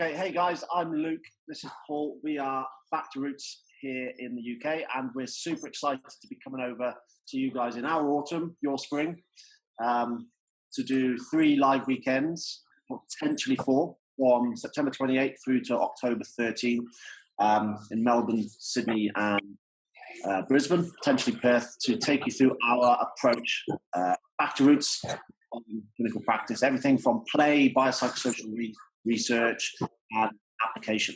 Okay, hey guys, I'm Luke. This is Paul. We are Back to Roots here in the UK, and we're super excited to be coming over to you guys in our autumn, your spring, to do 3 live weekends, potentially 4, from September 28th through to October 13th in Melbourne, Sydney, and Brisbane, potentially Perth, to take you through our approach back to roots on clinical practice, everything from play, biopsychosocial research, and application.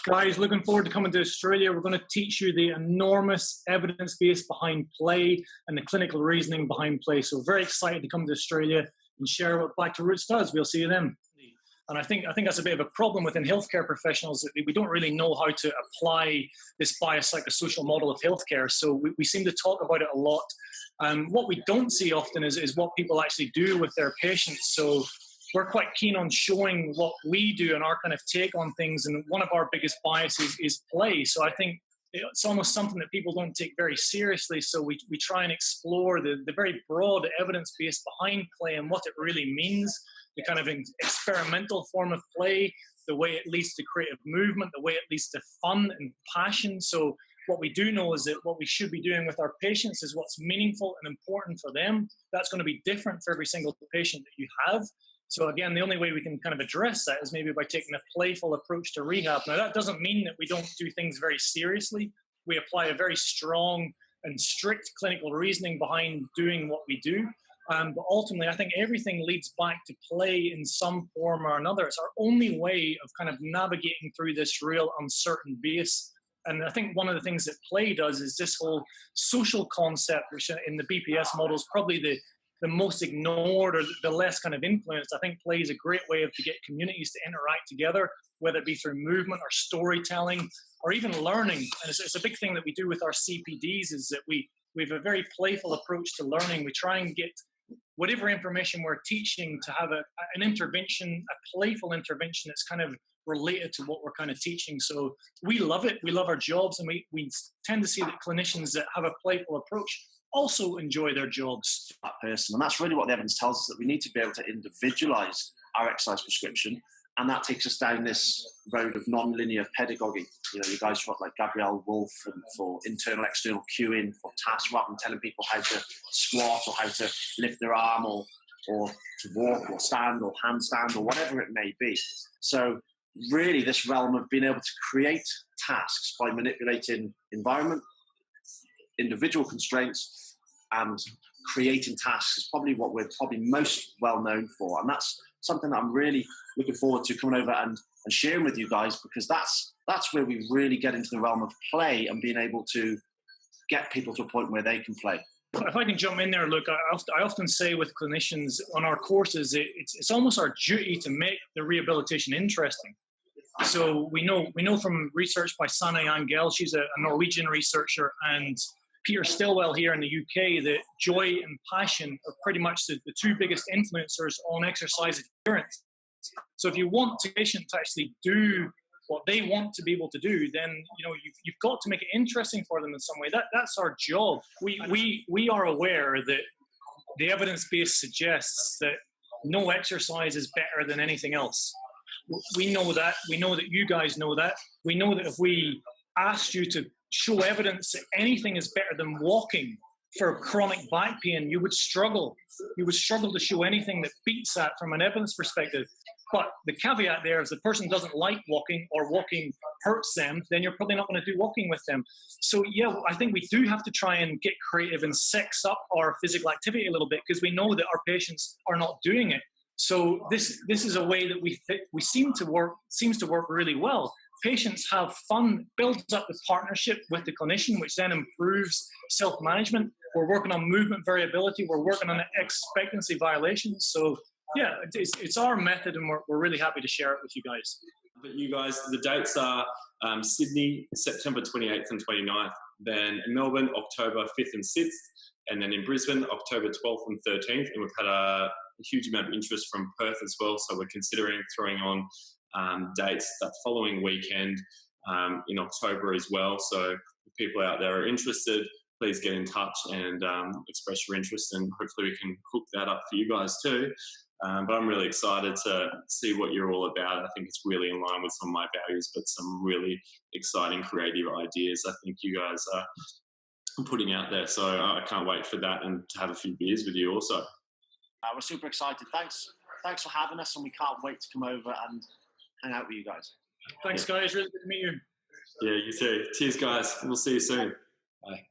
Guys, looking forward to coming to Australia. We're going to teach you the enormous evidence base behind play and the clinical reasoning behind play. So very excited to come to Australia and share what Back to Roots does. We'll see you then. And I think that's a bit of a problem within healthcare professionals, that we don't really know how to apply this biopsychosocial model of healthcare. So we seem to talk about it a lot. What we don't see often is what people actually do with their patients. So we're quite keen on showing what we do and our kind of take on things. And one of our biggest biases is play. So I think it's almost something that people don't take very seriously. So we try and explore the very broad evidence base behind play and what it really means, the kind of experimental form of play, the way it leads to creative movement, the way it leads to fun and passion. So what we do know is that what we should be doing with our patients is what's meaningful and important for them. That's going to be different for every single patient that you have. So again, the only way we can kind of address that is maybe by taking a playful approach to rehab. Now, that doesn't mean that we don't do things very seriously. We apply a very strong and strict clinical reasoning behind doing what we do. But ultimately, I think everything leads back to play in some form or another. It's our only way of kind of navigating through this real uncertain base. And I think one of the things that play does is this whole social concept, which in the BPS model is probably the most ignored or the less kind of influenced. I think play is a great way to get communities to interact together, whether it be through movement or storytelling or even learning. And it's a big thing that we do with our CPDs is that we have a very playful approach to learning. We try and get whatever information we're teaching to have an intervention, a playful intervention that's kind of related to what we're kind of teaching. So we love it. We love our jobs, and we tend to see that clinicians that have a playful approach also enjoy their jobs. That person, and that's really what the evidence tells us, that we need to be able to individualize our exercise prescription, and that takes us down this road of non-linear pedagogy. You know, you guys got like Gabrielle Wolf and for internal external cueing for tasks, rather than telling people how to squat or how to lift their arm or to walk or stand or handstand or whatever it may be. So really this realm of being able to create tasks by manipulating environment, individual constraints, and creating tasks is probably what we're most well known for. And that's something that I'm really looking forward to coming over and sharing with you guys, because that's where we really get into the realm of play and being able to get people to a point where they can play. If I can jump in there, look, I often say with clinicians on our courses, it's almost our duty to make the rehabilitation interesting. So we know from research by Sanne Angel, she's a Norwegian researcher, and Peter Stillwell here in the UK, that joy and passion are pretty much the 2 biggest influencers on exercise adherence. So if you want a patient to actually do what they want to be able to do, then you've got to make it interesting for them in some way. That's our job. We are aware that the evidence base suggests that no exercise is better than anything else. We know that. We know that you guys know that. We know that if we asked you to show evidence that anything is better than walking for chronic back pain, you would struggle. You would struggle to show anything that beats that from an evidence perspective. But the caveat there is the person doesn't like walking or walking hurts them, then you're probably not going to do walking with them. So yeah, I think we do have to try and get creative and sex up our physical activity a little bit, because we know that our patients are not doing it. So this is a way that we seems to work really well. Patients have fun, builds up the partnership with the clinician, which then improves self-management. We're working on movement variability. We're working on expectancy violations. So yeah, it's our method, and we're really happy to share it with you guys. But you guys, the dates are Sydney, September 28th and 29th, then in Melbourne, October 5th and 6th, and then in Brisbane, October 12th and 13th. And we've had a huge amount of interest from Perth as well, so we're considering throwing on dates that following weekend in October as well. So if people out there are interested, please get in touch and express your interest, and hopefully we can hook that up for you guys too. But I'm really excited to see what you're all about. I think it's really in line with some of my values, but some really exciting creative ideas I think you guys are putting out there. So I can't wait for that and to have a few beers with you also. We're super excited. Thanks for having us, and we can't wait to come over and hang out with you guys. Thanks, guys. Really good to meet you. Yeah, you too. Cheers, guys. We'll see you soon. Bye.